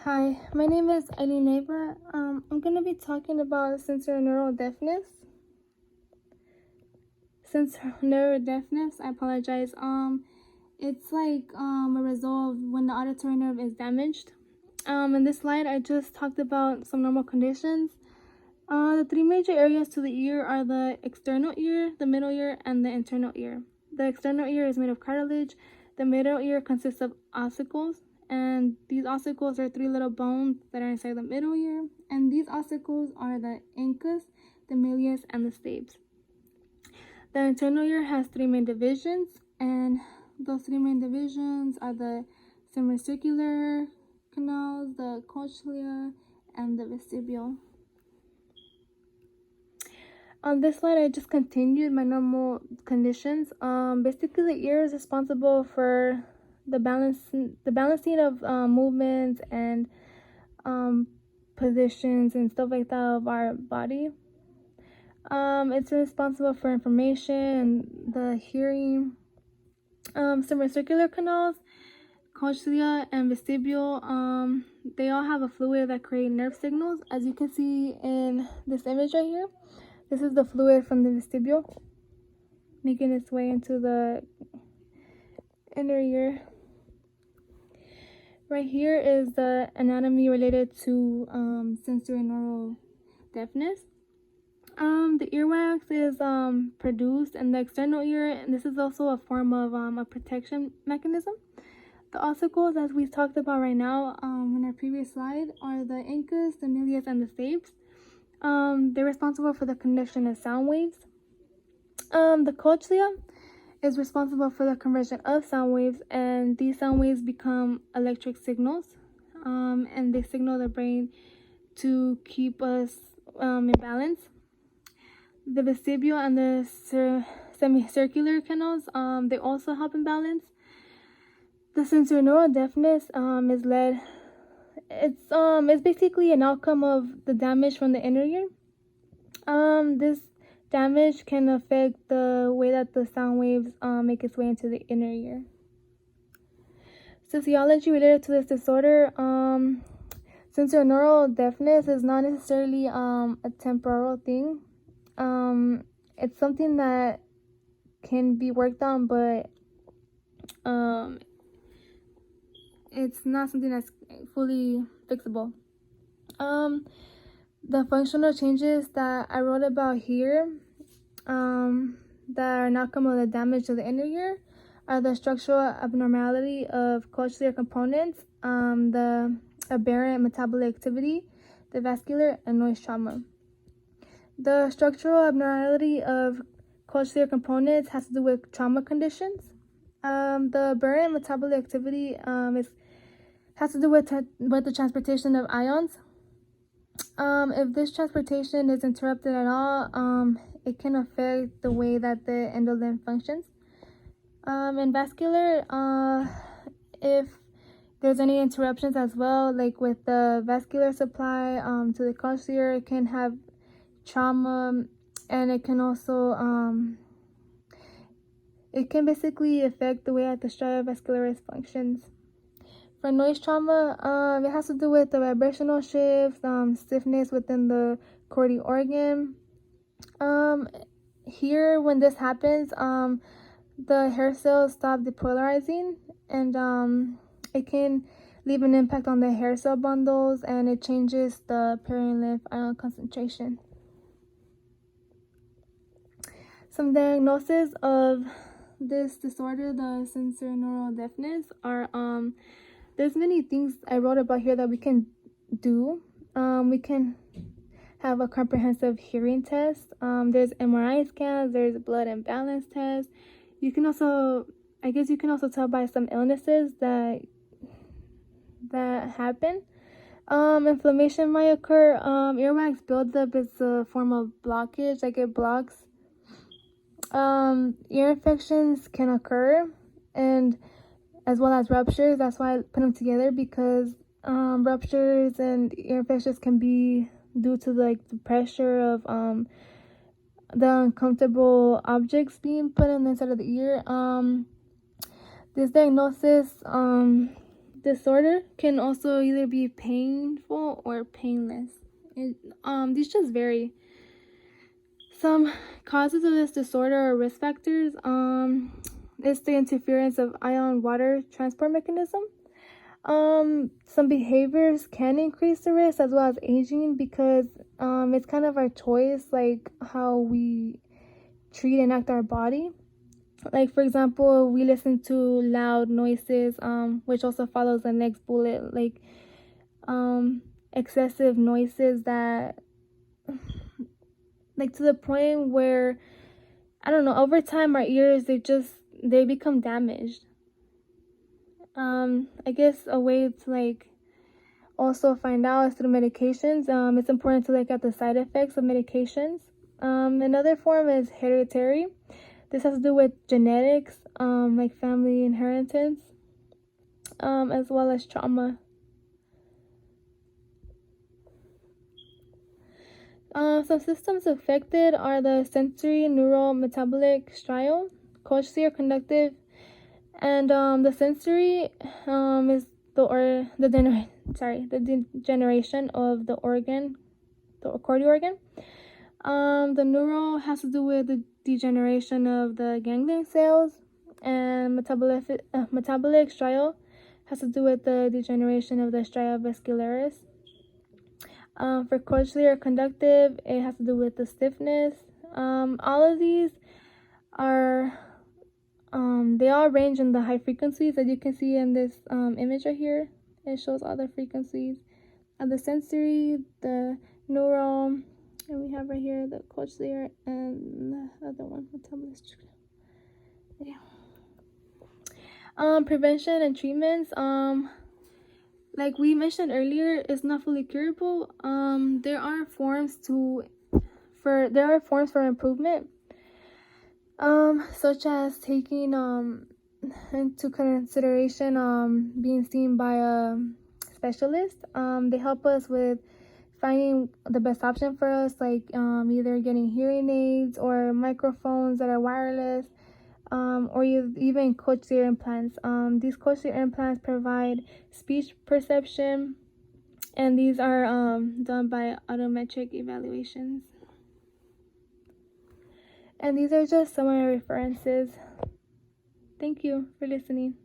Hi, my name is Eileen Neighbor. I'm going to be talking about sensorineural deafness. Sensorineural deafness, I apologize. It's like a result of when the auditory nerve is damaged. In this slide, I just talked about some normal conditions. The three major areas to the ear are the external ear, the middle ear, and the internal ear. The external ear is made of cartilage. The middle ear consists of ossicles, and these ossicles are three little bones that are inside the middle ear. And these ossicles are the incus, the malleus, and the stapes. The internal ear has three main divisions, and those three main divisions are the semicircular canals, the cochlea, and the vestibule. On this slide, I just continued my normal conditions. Basically, the ear is responsible for the balancing of movements and positions and stuff like that of our body. It's responsible for information and the hearing. Semicircular canals, cochlea, and vestibule, they all have a fluid that create nerve signals, as you can see in this image right here. This is the fluid from the vestibule making its way into the inner ear. Right here is the anatomy related to sensorineural deafness. The earwax is produced in the external ear, and this is also a form of a protection mechanism. The ossicles, as we talked about right now in our previous slide, are the incus, the malleus, and the stapes. They're responsible for the conduction of sound waves. The cochlea is responsible for the conversion of sound waves, and these sound waves become electric signals, and they signal the brain to keep us in balance. The vestibule and the semicircular canals, they also help in balance. The sensorineural deafness is led. It's basically an outcome of the damage from the inner ear. This damage can affect the way that the sound waves make its way into the inner ear. Sociology related to this disorder, sensorineural deafness is not necessarily a temporal thing. It's something that can be worked on, but it's not something that's fully fixable. The functional changes that I wrote about here, that are an outcome of the damage to the inner ear, are the structural abnormality of cochlear components, the aberrant metabolic activity, the vascular, and noise trauma. The structural abnormality of cochlear components has to do with trauma conditions. The aberrant metabolic activity has to do with the transportation of ions. If this transportation is interrupted at all, it can affect the way that the endolymph functions. And vascular, if there's any interruptions as well, like with the vascular supply to the cochlea, it can have trauma, and it can also it can basically affect the way that the stria vascularis functions. For noise trauma, it has to do with the vibrational shifts, stiffness within the chordae organ. Here, when this happens, the hair cells stop depolarizing, and it can leave an impact on the hair cell bundles, and it changes the perilymph ion concentration. Some diagnoses of this disorder, the sensorineural deafness, are there's many things I wrote about here that we can do. We can have a comprehensive hearing test. There's MRI scans, there's blood imbalance tests. You can also tell by some illnesses that happen. Inflammation might occur. Earwax buildup is a form of blockage, like it blocks. Ear infections can occur, and as well as ruptures. That's why I put them together, because ruptures and ear infections can be due to the pressure of the uncomfortable objects being put in the inside of the ear. This disorder can also either be painful or painless. These just vary. Some causes of this disorder or risk factors is the interference of ion water transport mechanism. Some behaviors can increase the risk, as well as aging, because it's kind of our choice, like how we treat and act our body. Like, for example, we listen to loud noises, which also follows the next bullet, like excessive noises that, like, to the point where, I don't know, over time our ears, they become damaged. I guess a way to, like, also find out is through medications. It's important to look at the side effects of medications. Another form is hereditary. This has to do with genetics, like family inheritance, as well as trauma. Some systems affected are the sensory, neural, metabolic, strial, cochlear, conductive, and the sensory is the degeneration of the organ, the cordy organ. The neural has to do with the degeneration of the ganglion cells, and metabolic strial has to do with the degeneration of the stria vascularis. For cochlear conductive, it has to do with the stiffness. All of these are, they all range in the high frequencies, as you can see in this image right here. It shows all the frequencies of the sensory, the neural, and we have right here the cochlear, and the other one, metabolic. Yeah. Prevention and treatments. Like we mentioned earlier, is not fully curable. There are forms for improvement, such as taking into consideration being seen by a specialist. They help us with finding the best option for us, like either getting hearing aids or microphones that are wireless, or even cochlear implants. These cochlear implants provide speech perception, and these are done by audiometric evaluations. And these are just some of my references. Thank you for listening.